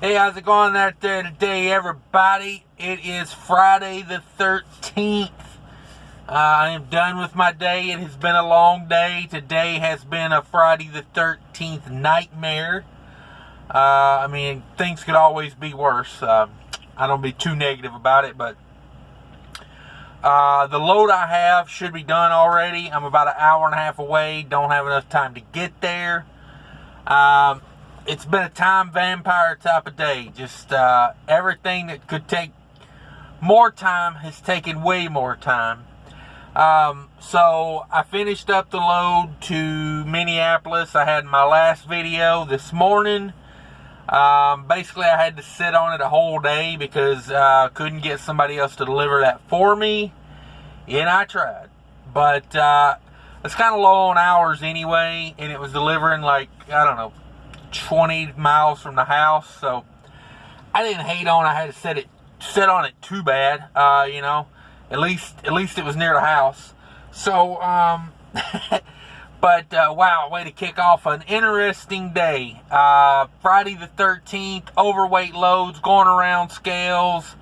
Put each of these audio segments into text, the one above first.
Hey, how's it going out there today, everybody? It is Friday the 13th. I am done with my day. It has been a long day. Today has been a Friday the 13th nightmare. Things could always be worse. I don't be too negative about it, but the load I have should be done already. I'm about an hour and a half away. Don't have enough time to get there. It's been a time vampire type of day. Just everything that could take more time has taken way more time. So I finished up the load to Minneapolis. I had my last video this morning. Basically, I had to sit on it a whole day because I couldn't get somebody else to deliver that for me. And I tried. But it's kind of low on hours anyway. And it was delivering 20 miles from the house. So I didn't hate on I had to sit on it too bad. At least it was near the house. So, but wow, way to kick off an interesting day. Friday the 13th, overweight loads going around scales.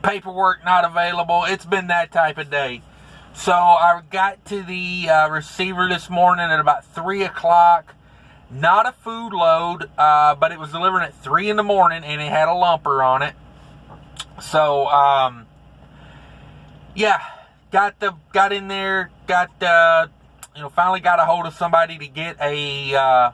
Paperwork not available. It's been that type of day. So I got to the receiver this morning at about 3 o'clock. Not a food load, but it was delivering at 3 in the morning, and it had a lumper on it. So, got in there, finally got a hold of somebody to get a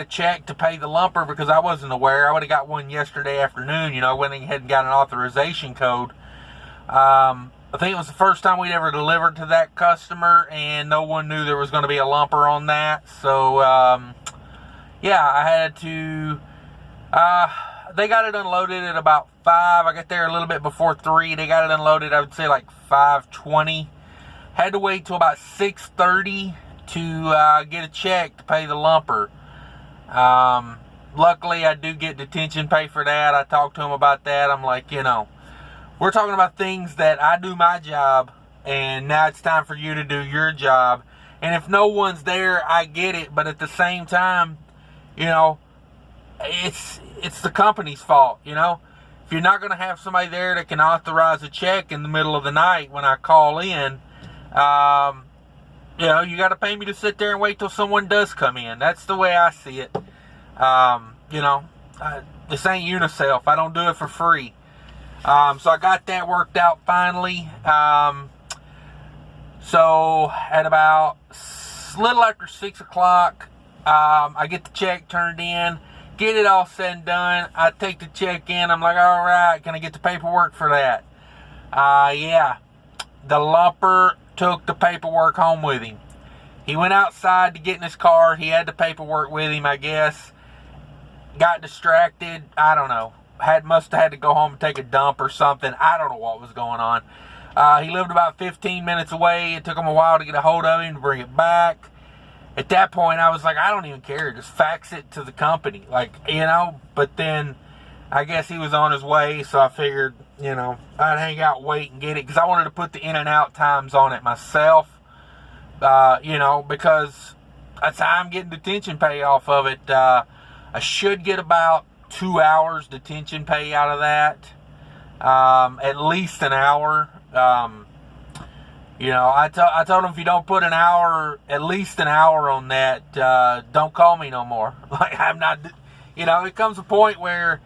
check to pay the lumper because I wasn't aware. I would have got one yesterday afternoon, went ahead and got an authorization code. I think it was the first time we'd ever delivered to that customer, and no one knew there was going to be a lumper on that. So, I had to, they got it unloaded at about 5. I got there a little bit before 3. They got it unloaded, I would say 5:20. Had to wait till about 6:30 to get a check to pay the lumper. Luckily, I do get detention pay for that. I talked to him about that. I'm like, we're talking about things that I do my job, and now it's time for you to do your job. And if no one's there, I get it. But at the same time, it's the company's fault, If you're not going to have somebody there that can authorize a check in the middle of the night when I call in, you got to pay me to sit there and wait till someone does come in. That's the way I see it. This ain't UNICEF. I don't do it for free. So I got that worked out finally. So at about a little after 6 o'clock, I get the check turned in, get it all said and done. I take the check in. I'm like, all right, can I get the paperwork for that? The lumper took the paperwork home with him. He went outside to get in his car. He had the paperwork with him, I guess. Got distracted. I don't know. Must have had to go home and take a dump or something. I don't know what was going on. He lived about 15 minutes away. It took him a while to get a hold of him to bring it back. At that point, I was like, I don't even care. Just fax it to the company. But then I guess he was on his way, so I figured, I'd hang out, wait, and get it. Because I wanted to put the in and out times on it myself. Because that's how I'm getting detention pay off of it. I should get about 2 hours detention pay out of that. At least an hour. I told him if you don't put at least an hour on that, don't call me no more. I'm not, it comes a point where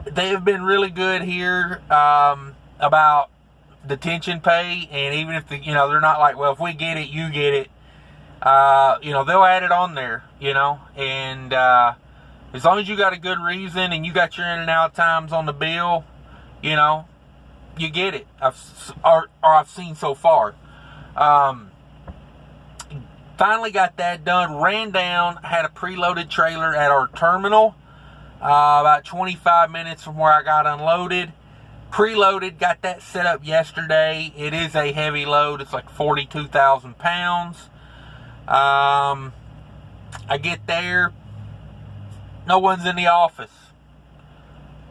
they have been really good here, about detention pay. And even if they're not like, well, if we get it, you get it. They'll add it on there, and, as long as you got a good reason and you got your in and out times on the bill, you get it. I've seen so far. Finally got that done. Ran down, had a preloaded trailer at our terminal, about 25 minutes from where I got unloaded. Preloaded, got that set up yesterday. It is a heavy load. It's like 42,000 pounds. I get there. No one's in the office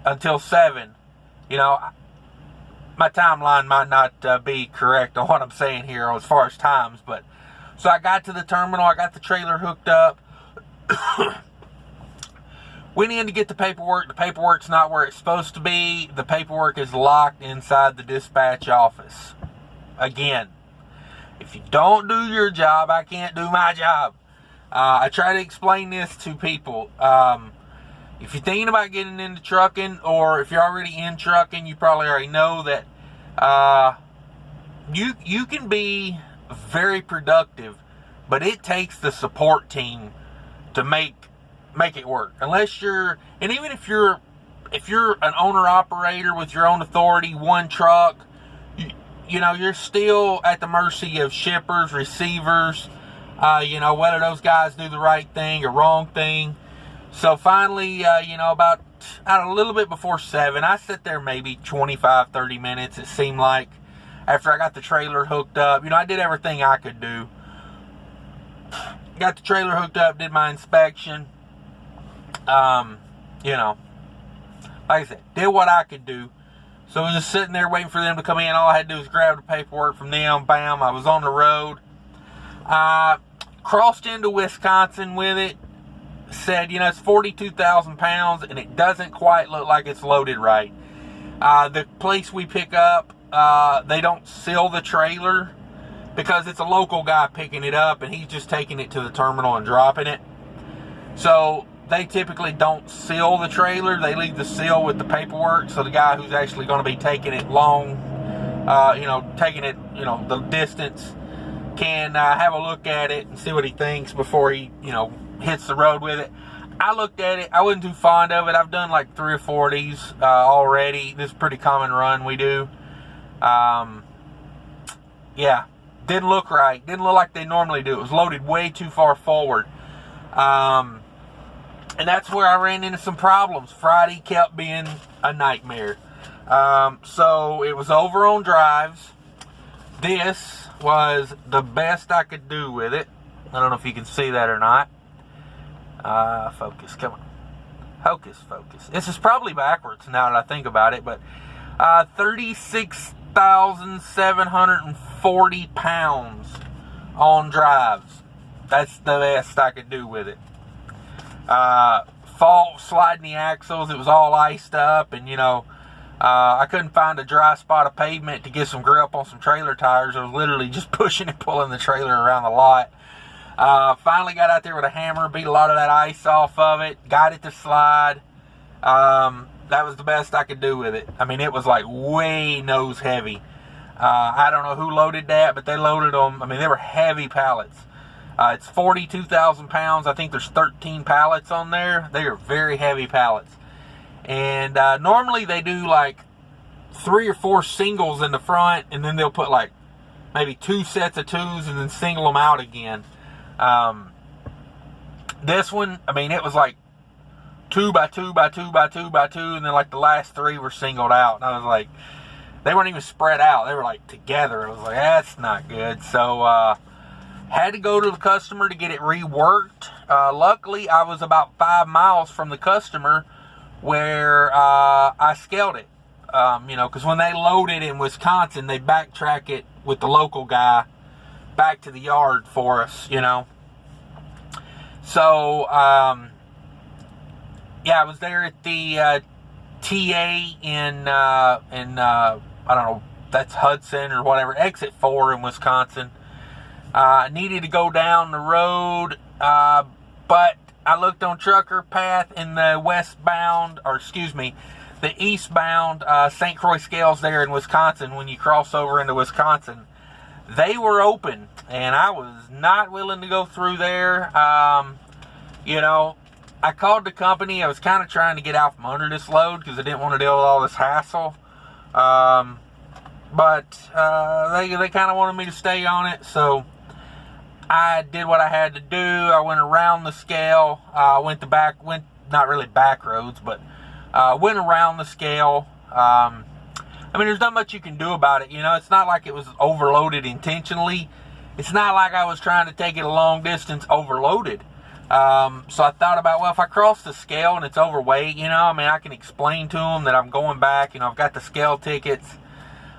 until 7. My timeline might not be correct on what I'm saying here as far as times, but so I got to the terminal. I got the trailer hooked up. Went in to get the paperwork. The paperwork's not where it's supposed to be. The paperwork is locked inside the dispatch office. Again, if you don't do your job, I can't do my job. I try to explain this to people. If you're thinking about getting into trucking, or if you're already in trucking, you probably already know that you can be very productive, but it takes the support team to make it work. Unless you're, and even if you're an owner operator with your own authority, one truck, you know, you're still at the mercy of shippers, receivers, whether those guys do the right thing or wrong thing. So finally, about a little bit before 7, I sat there maybe 25, 30 minutes, it seemed like, after I got the trailer hooked up. I did everything I could do. Got the trailer hooked up, did my inspection. Like I said, did what I could do. So I was just sitting there waiting for them to come in. All I had to do was grab the paperwork from them. Bam, I was on the road. Crossed into Wisconsin with it. Said, it's 42,000 pounds, and it doesn't quite look like it's loaded right. The place we pick up, they don't seal the trailer because it's a local guy picking it up, and he's just taking it to the terminal and dropping it. So they typically don't seal the trailer. They leave the seal with the paperwork, so the guy who's actually going to be taking it taking it, the distance, can have a look at it and see what he thinks before he, hits the road with it. I looked at it. I wasn't too fond of it. I've done like 3 or 4 of these already. This is a pretty common run we do. Didn't look right. Didn't look like they normally do. It was loaded way too far forward. And that's where I ran into some problems. Friday kept being a nightmare. So it was over on drives. This was the best I could do with it. I don't know if you can see that or not. Focus, come on. Focus. This is probably backwards now that I think about it, but 36,740 pounds on drives. That's the best I could do with it. Fault sliding the axles. It was all iced up, and I couldn't find a dry spot of pavement to get some grip on some trailer tires. I was literally just pushing and pulling the trailer around the lot. Finally got out there with a hammer, beat a lot of that ice off of it, got it to slide. That was the best I could do with it. I mean, it was like way nose heavy. I don't know who loaded that, but they loaded them. I mean, they were heavy pallets. It's 42,000 pounds. I think there's 13 pallets on there. They are very heavy pallets. And normally they do like 3 or 4 singles in the front, and then they'll put like maybe 2 sets of 2s and then single them out again. This one, I mean, it was like 2 by 2 by 2 by 2 by 2, and then like the last 3 were singled out. And I was like, they weren't even spread out. They were like together. I was like, that's not good. So, had to go to the customer to get it reworked. Luckily, I was about 5 miles from the customer where I scaled it. Because when they load it in Wisconsin, they backtrack it with the local guy back to the yard for us, So, I was there at the TA in I don't know, that's Hudson or whatever, exit 4 in Wisconsin. Needed to go down the road, but I looked on Trucker Path in the the eastbound St. Croix scales there in Wisconsin. When you cross over into Wisconsin, they were open, and I was not willing to go through there. I called the company. I was kind of trying to get out from under this load because I didn't want to deal with all this hassle. But they kind of wanted me to stay on it, so I did what I had to do. I went around the scale. Went not really back roads, but went around the scale. There's not much you can do about it. It's not like it was overloaded intentionally. It's not like I was trying to take it a long distance overloaded. So I thought about, well, if I cross the scale and it's overweight, I can explain to them that I'm going back. I've got the scale tickets.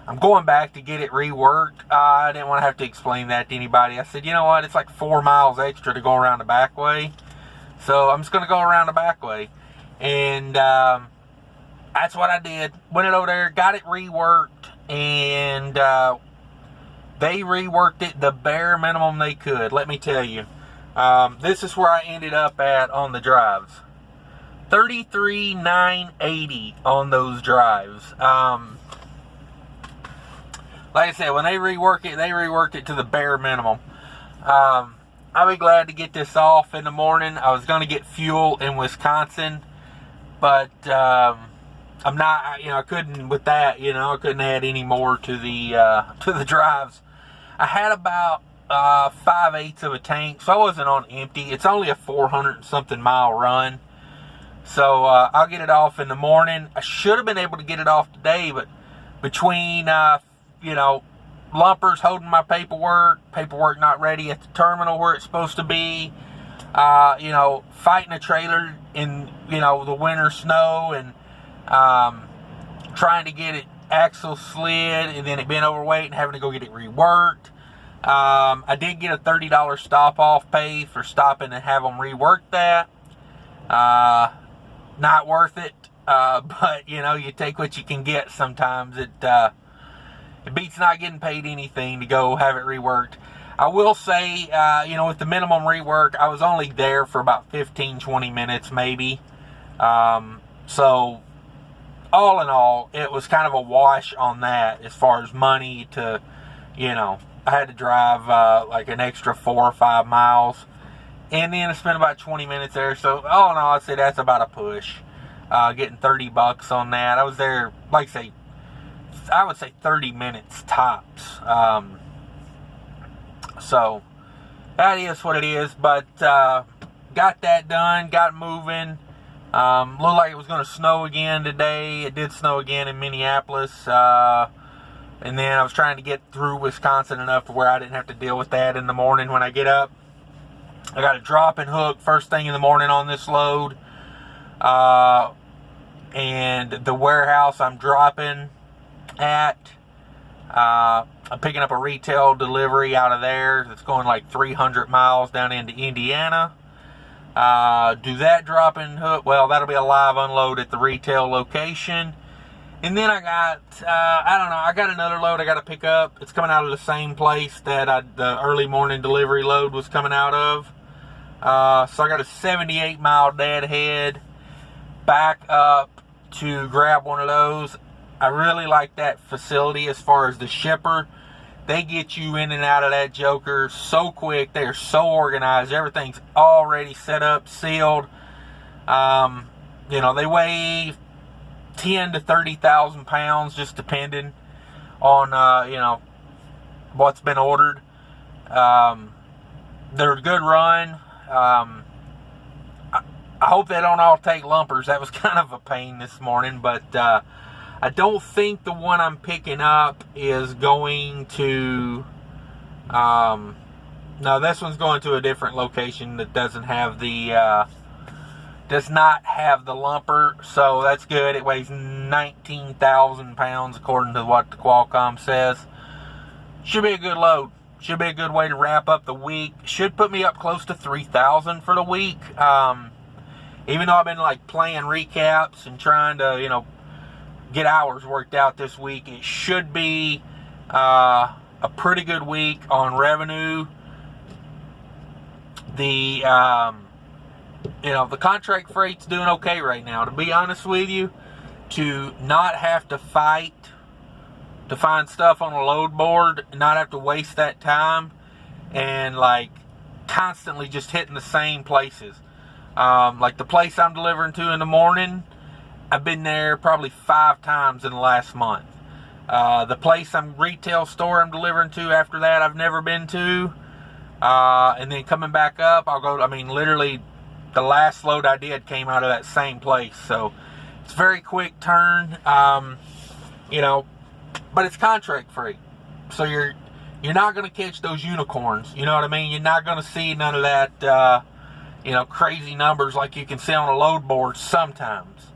I'm going back to get it reworked. I didn't want to have to explain that to anybody. I said, you know what? It's like 4 miles extra to go around the back way. So I'm just going to go around the back way. And that's what I did. Went it over there, got it reworked, and they reworked it the bare minimum they could, let me tell you. This is where I ended up at on the drives. 33,980 on those drives. Like I said, when they reworked it to the bare minimum. I'll be glad to get this off in the morning. I was going to get fuel in Wisconsin, but I'm not, I couldn't with that, I couldn't add any more to the drives. I had about 5/8 of a tank, so I wasn't on empty. It's only a 400 and something mile run. So I'll get it off in the morning. I should have been able to get it off today, but between, lumpers holding my paperwork not ready at the terminal where it's supposed to be, fighting a trailer in, the winter snow, and trying to get it axle slid, and then it being overweight and having to go get it reworked. I did get a $30 stop off pay for stopping and have them rework that. Not worth it, but you take what you can get. Sometimes it beats not getting paid anything to go have it reworked. I will say, with the minimum rework, I was only there for about 15-20 minutes maybe. So all in all, it was kind of a wash on that as far as money to, I had to drive like an extra 4 or 5 miles. And then I spent about 20 minutes there. So all in all, I'd say that's about a push. Getting $30 on that. I was there, I would say 30 minutes tops. So that is what it is. But got that done, got moving. Looked like it was going to snow again today. It did snow again in Minneapolis. And then I was trying to get through Wisconsin enough to where I didn't have to deal with that in the morning when I get up. I got a drop and hook first thing in the morning on this load. And the warehouse I'm dropping at, I'm picking up a retail delivery out of there. It's going like 300 miles down into Indiana. Do that drop and hook. Well, that'll be a live unload at the retail location. And then I got, I got another load I got to pick up. It's coming out of the same place that the early morning delivery load was coming out of. So I got a 78 mile deadhead back up to grab one of those. I really like that facility as far as the shipper. They get you in and out of that joker so quick. They're so organized. Everything's already set up, sealed. They weigh 10 to 30,000 pounds, just depending on, what's been ordered. They're a good run. I hope they don't all take lumpers. That was kind of a pain this morning, but I don't think the one I'm picking up is going to, no, this one's going to a different location that does not have the lumper, so that's good. It weighs 19,000 pounds according to what the Qualcomm says. Should be a good load. Should be a good way to wrap up the week. Should put me up close to 3,000 for the week. Even though I've been playing recaps and trying to, get hours worked out this week, it should be a pretty good week on revenue. The the contract freight's doing okay right now. To be honest with you, to not have to fight to find stuff on a load board, not have to waste that time, and constantly just hitting the same places. Like the place I'm delivering to in the morning, I've been there probably 5 times in the last month. The place retail store I'm delivering to after that, I've never been to. And then coming back up, literally the last load I did came out of that same place. So it's a very quick turn, but it's contract free. So you're not going to catch those unicorns. You know what I mean? You're not going to see none of that, crazy numbers like you can see on a load board sometimes.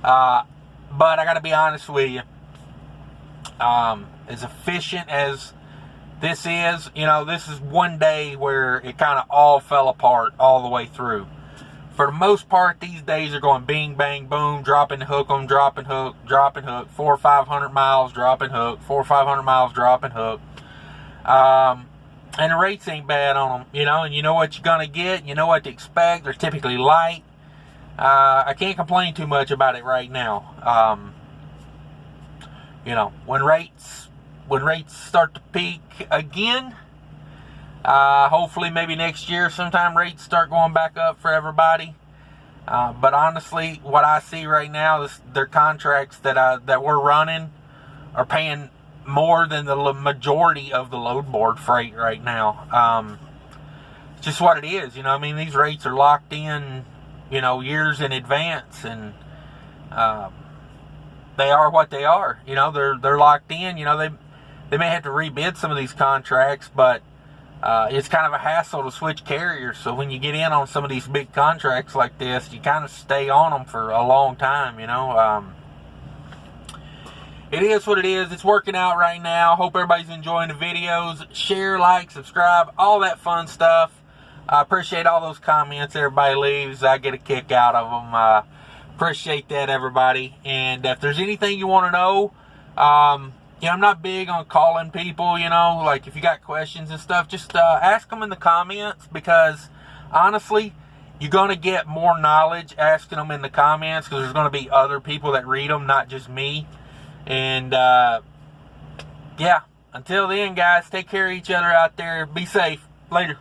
But I got to be honest with you, as efficient as this is, this is one day where it kind of all fell apart all the way through. for the most part, these days are going bing, bang, boom, drop and hook them, drop and hook, 400 or 500 miles, drop and hook, 400 or 500 miles, drop and hook. And the rates ain't bad on them, you know, and you know what you're going to get, you know what to expect. They're typically light. I can't complain too much about it right now. You know, when rates start to peak again, hopefully maybe next year sometime rates start going back up for everybody. But honestly, what I see right now is their contracts that we're running are paying more than the majority of the load board freight right now. It's just what it is, you know. I mean, these rates are locked in, you know, years in advance, and they are what they are. You know, they're locked in. You know, they may have to rebid some of these contracts, but it's kind of a hassle to switch carriers. So when you get in on some of these big contracts like this, you kind of stay on them for a long time, you know. It is what it is. It's working out right now. Hope everybody's enjoying the videos. Share, like, subscribe, all that fun stuff. I appreciate all those comments everybody leaves. I get a kick out of them. Appreciate that, everybody. And if there's anything you want to know, you know, I'm not big on calling people, you know, like if you got questions and stuff, just ask them in the comments, because honestly, you're going to get more knowledge asking them in the comments, because there's going to be other people that read them, not just me. And yeah, until then, guys, take care of each other out there. Be safe. Later.